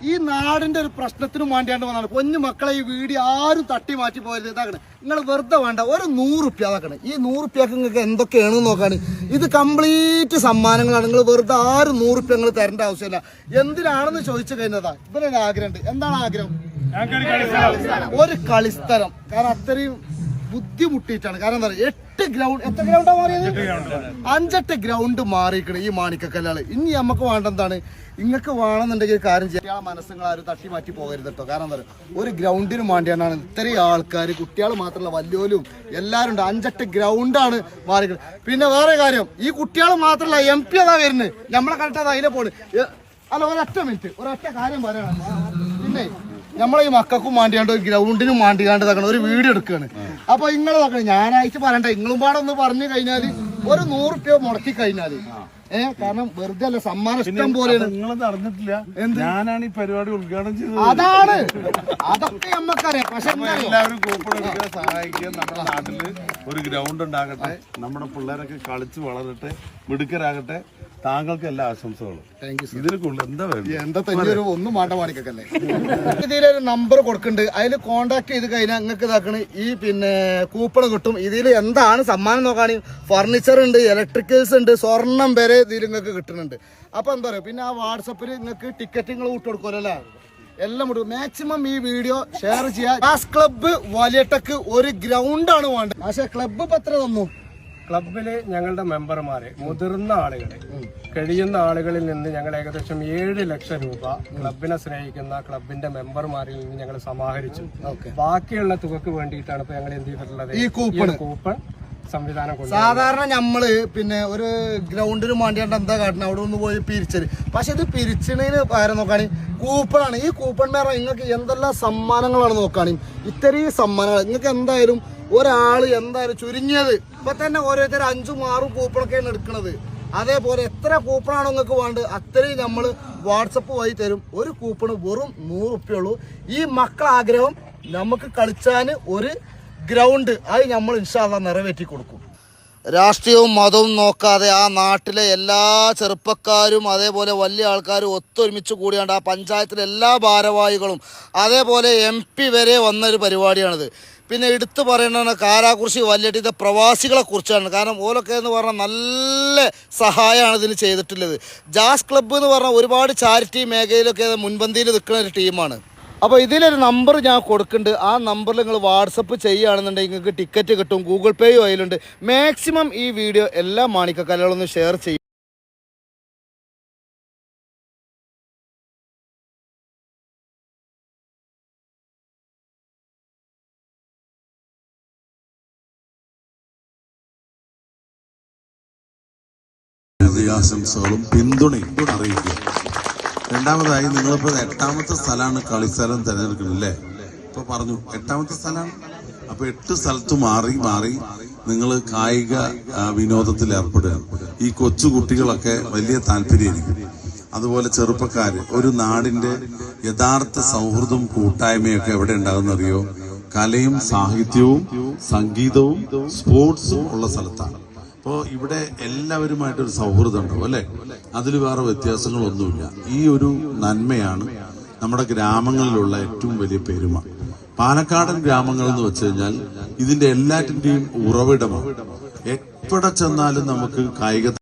ഈ നാടിന്റെ ഒരു പ്രശ്നത്തിനും വേണ്ടിയാണ്ട് വന്നാണ്. കുഞ്ഞു മക്കളെ ഈ വീഡിയോ ആരും തട്ടി മാറ്റി പോയത്. ഇതാക്കണേ, നിങ്ങൾ വെറുതെ വേണ്ട, ഒരു 100 റുപ്യ അതാക്കണേ. ഈ 100 റുപ്യക്ക് നിങ്ങൾക്ക് എന്തൊക്കെയാണെന്ന് നോക്കാണ്. ഇത് കംപ്ലീറ്റ് സമ്മാനങ്ങളാണ്. നിങ്ങൾ വെറുതെ ആരും 100 റുപ്യ നിങ്ങൾ തരേണ്ട ആവശ്യമില്ല. എന്തിനാണെന്ന് ചോദിച്ചു കഴിഞ്ഞതാ. ഇവരൊരു ആഗ്രഹമുണ്ട്. എന്താണ് ആഗ്രഹം? ഒരു കളിസ്ഥലം. കാരണം അത്രയും ബുദ്ധിമുട്ടിയിട്ടാണ്. കാരണം എന്താ പറയുക, 8 ഗ്രൗണ്ട്, എത്ര ഗ്രൗണ്ടാ മാറിയത്? 5-8 ഗ്രൗണ്ട് മാറിയിരിക്കണം ഈ മാണിക്കക്കല്ലാള്. ഇനി നമുക്ക് വേണ്ട എന്താണ്, നിങ്ങൾക്ക് വേണമെന്നുണ്ടെങ്കിൽ കാര്യം ചെയ്യാൻ മനസ്സുകൾ ആരും തട്ടി മാറ്റി പോകരുത് കേട്ടോ. കാരണം എന്താ പറയുക, ഒരു ഗ്രൗണ്ടിന് വേണ്ടിയാണ് ഇത്രയും ആൾക്കാർ, കുട്ടികൾ മാത്രമല്ല വലിയോലും എല്ലാവരും ഉണ്ട്. 5-8 ഗ്രൗണ്ടാണ് മാറിയിരിക്കുന്നത്. പിന്നെ വേറെ കാര്യം, ഈ കുട്ടികൾ മാത്രമല്ല, MP അതാ വരുന്നത്. നമ്മളെ കണ്ടിട്ട് അതിലെ പോണ്. അല്ല, ഒരൊറ്റ മിനിറ്റ്, ഒരൊറ്റ കാര്യം പറയണം. പിന്നെ നമ്മളെ ഈ മക്കൾക്കും മാണ്ടിയാണ്ട് ഒരു ഗ്രൗണ്ടിനും മാണ്ടിയാണ്ട് തക്കണം ഒരു വീഡിയോ എടുക്കുകയാണ്. അപ്പൊ നിങ്ങൾ നോക്കണം, ഞായറാഴ്ച പറയണ്ട, നിങ്ങളും പാടെ ഒന്ന് പറഞ്ഞു കഴിഞ്ഞാല് ഒരു 100 റുപ്യ മുടക്കി കഴിഞ്ഞാല് കാരണം വെറുതെ അല്ല, സമ്മാനം ഇഷ്ടം പോലെയാണ്. നിങ്ങളത് അറിഞ്ഞിട്ടില്ല, ഞാനാണ് ഈ പരിപാടി ഉദ്ഘാടനം ചെയ്തത്. അതാണ്, അതൊക്കെ നമ്മക്കറിയാം. പക്ഷെ എല്ലാവരും കൂപ്പൺ എടുക്കാൻ സഹായിക്കുക. നമ്മുടെ നാട്ടില് ഒരു ഗ്രൗണ്ട് ഉണ്ടാകട്ടെ, നമ്മുടെ പിള്ളേരൊക്കെ കളിച്ച് വളരട്ടെ, മിടുക്കരാകട്ടെ. താങ്കൾക്ക് എല്ലാ ആശംസകളും. ഇതിന് കൂടുതൽ എന്താ എന്താ ഒന്നും മാണ്ട മാണിക്കല്ലേ. ഇതിലൊരു നമ്പർ കൊടുക്കുന്നുണ്ട്, അതിൽ കോണ്ടാക്ട് ചെയ്ത് കഴിഞ്ഞാൽ നിങ്ങൾക്ക് ഇതാക്കണ ഈ പിന്നെ കൂപ്പൺ കിട്ടും. ഇതിൽ എന്താണ് സമ്മാനം നോക്കാണ്, ഫർണിച്ചർ ഉണ്ട്, ഇലക്ട്രിക്കൽസ് ഉണ്ട്, സ്വർണം വരെ ഇതിൽ നിങ്ങൾക്ക് കിട്ടുന്നുണ്ട്. അപ്പൊ എന്താ പറയുക, പിന്നെ ആ വാട്സപ്പിൽ നിങ്ങൾക്ക് ടിക്കറ്റ് നിങ്ങൾ വിട്ടു കൊടുക്കുമല്ലോ അല്ലേ, എല്ലാം വിട്ടു. മാക്സിമം ഈ വീഡിയോ ഷെയർ ചെയ്യാം. ഗ്യാസ് ക്ലബ്ബ് വലിയട്ടക്ക് ഒരു ഗ്രൗണ്ടാണ് വേണ്ടത്. പക്ഷെ ക്ലബ്ബ് ഇപ്പൊ എത്ര തന്നു? ക്ലബില് ഞങ്ങളുടെ മെമ്പർമാരെ, മുതിർന്ന ആളുകളെ, കഴിയുന്ന ആളുകളിൽ നിന്ന് ഞങ്ങൾ ഏകദേശം 7 ലക്ഷം രൂപ ക്ലബിനെ സ്നേഹിക്കുന്ന ക്ലബിന്റെ മെമ്പർമാരിൽ നിന്ന് ഞങ്ങൾ സമാഹരിച്ചു. ബാക്കിയുള്ള തുകക്ക് വേണ്ടിയിട്ടാണ് ഇപ്പൊ ഞങ്ങൾ എന്ത് ചെയ്തിട്ടുള്ളത്, ഈ കൂപ്പൺ സംവിധാനം. സാധാരണ നമ്മള് പിന്നെ ഒരു ഗ്രൗണ്ടിന് വേണ്ടിയാണ്ട് എന്താ കാട്ടണം, അവിടെ ഒന്ന് പോയി പിരിച്ചത്. പക്ഷെ ഇത് പിരിച്ചതിന് പകരം നോക്കുകയാണെങ്കിൽ കൂപ്പണാണ്. ഈ കൂപ്പൺ മേറെ നിങ്ങൾക്ക് എന്തെല്ലാം സമ്മാനങ്ങളാണ് നോക്കുകയാണെങ്കിൽ, ഇത്രയും സമ്മാനങ്ങൾ നിങ്ങൾക്ക് എന്തായാലും ഒരാൾ എന്തായാലും ചുരുങ്ങിയത് ഇപ്പൊ തന്നെ ഓരോരുത്തർ 5ഉം 6ഉം കൂപ്പണൊക്കെയാണ് എടുക്കുന്നത്. അതേപോലെ എത്ര കൂപ്പണാണോ നിങ്ങൾക്ക് വേണ്ടത് അത്രയും നമ്മൾ വാട്സപ്പ് വഴി തരും. ഒരു കൂപ്പണ് വെറും 100 റുപ്യ ഉള്ളൂ. ഈ മക്കളെ ആഗ്രഹം നമുക്ക് കളിച്ചാൻ ഒരു ഗ്രൗണ്ട്, അത് നമ്മൾ ഇൻഷാ അല്ലാഹ് നിറവേറ്റി കൊടുക്കും. രാഷ്ട്രീയവും മതവും നോക്കാതെ ആ നാട്ടിലെ എല്ലാ ചെറുപ്പക്കാരും അതേപോലെ വലിയ ആൾക്കാരും ഒത്തൊരുമിച്ച് കൂടിയാണ്ട് ആ പഞ്ചായത്തിലെ എല്ലാ ഭാരവാഹികളും അതേപോലെ MP വരെ വന്നൊരു പരിപാടിയാണിത്. പിന്നെ എടുത്തു പറയേണ്ടതാണ് കാരാകുറിശി വലിയട്ടിത്തെ പ്രവാസികളെ കുറിച്ചാണ്. കാരണം ഓലൊക്കെ എന്ന് പറഞ്ഞാൽ നല്ല സഹായമാണ് ഇതിന് ചെയ്തിട്ടുള്ളത്. ജാസ് ക്ലബ്ബ് എന്ന് പറഞ്ഞാൽ ഒരുപാട് ചാരിറ്റി മേഖലയിലൊക്കെ മുൻപന്തിയിൽ നിൽക്കുന്ന ഒരു ടീമാണ്. അപ്പോൾ ഇതിലൊരു നമ്പർ ഞാൻ കൊടുക്കുന്നുണ്ട്. ആ നമ്പറിൽ നിങ്ങൾ വാട്സപ്പ് ചെയ്യുകയാണെന്നുണ്ടെങ്കിൽ നിങ്ങൾക്ക് ടിക്കറ്റ് കിട്ടും. ഗൂഗിൾ പേയും അതിലുണ്ട്. മാക്സിമം ഈ വീഡിയോ എല്ലാ മാണിക്കക്കല്ലുകളൊന്ന് ഷെയർ ചെയ്യും. ആശംസകളും പിന്തുണയും അറിയിക്കുക. രണ്ടാമതായി, നിങ്ങളിപ്പോൾ 8ാമത്തെ സ്ഥലമാണ് കളിസ്ഥലം തിരഞ്ഞെടുക്കുന്നില്ലേ? ഇപ്പൊ പറഞ്ഞു 8ാമത്തെ സ്ഥലമാണ്. അപ്പൊ 8 സ്ഥലത്ത് മാറി നിങ്ങൾ കായിക വിനോദത്തിൽ ഏർപ്പെടുകയാണ്. ഈ കൊച്ചു കുട്ടികളൊക്കെ വലിയ താല്പര്യമായിരിക്കും. അതുപോലെ ചെറുപ്പക്കാര്, ഒരു നാടിന്റെ യഥാർത്ഥ സൗഹൃദവും കൂട്ടായ്മയൊക്കെ എവിടെ ഉണ്ടാകുന്നറിയോ? കലയും സാഹിത്യവും സംഗീതവും സ്പോർട്സും ഉള്ള സ്ഥലത്താണ്. അപ്പോൾ ഇവിടെ എല്ലാവരുമായിട്ടൊരു സൗഹൃദം ഉണ്ടാവും അല്ലെ? അതിൽ വേറെ വ്യത്യാസങ്ങളൊന്നുമില്ല. ഈ ഒരു നന്മയാണ് നമ്മുടെ ഗ്രാമങ്ങളിലുള്ള ഏറ്റവും വലിയ പെരുമ. പാലക്കാടൻ ഗ്രാമങ്ങൾ എന്ന് വെച്ച് കഴിഞ്ഞാൽ ഇതിന്റെ എല്ലാറ്റിന്റെയും ഉറവിടമാണ്. എവിടെ ചെന്നാലും നമുക്ക് കായിക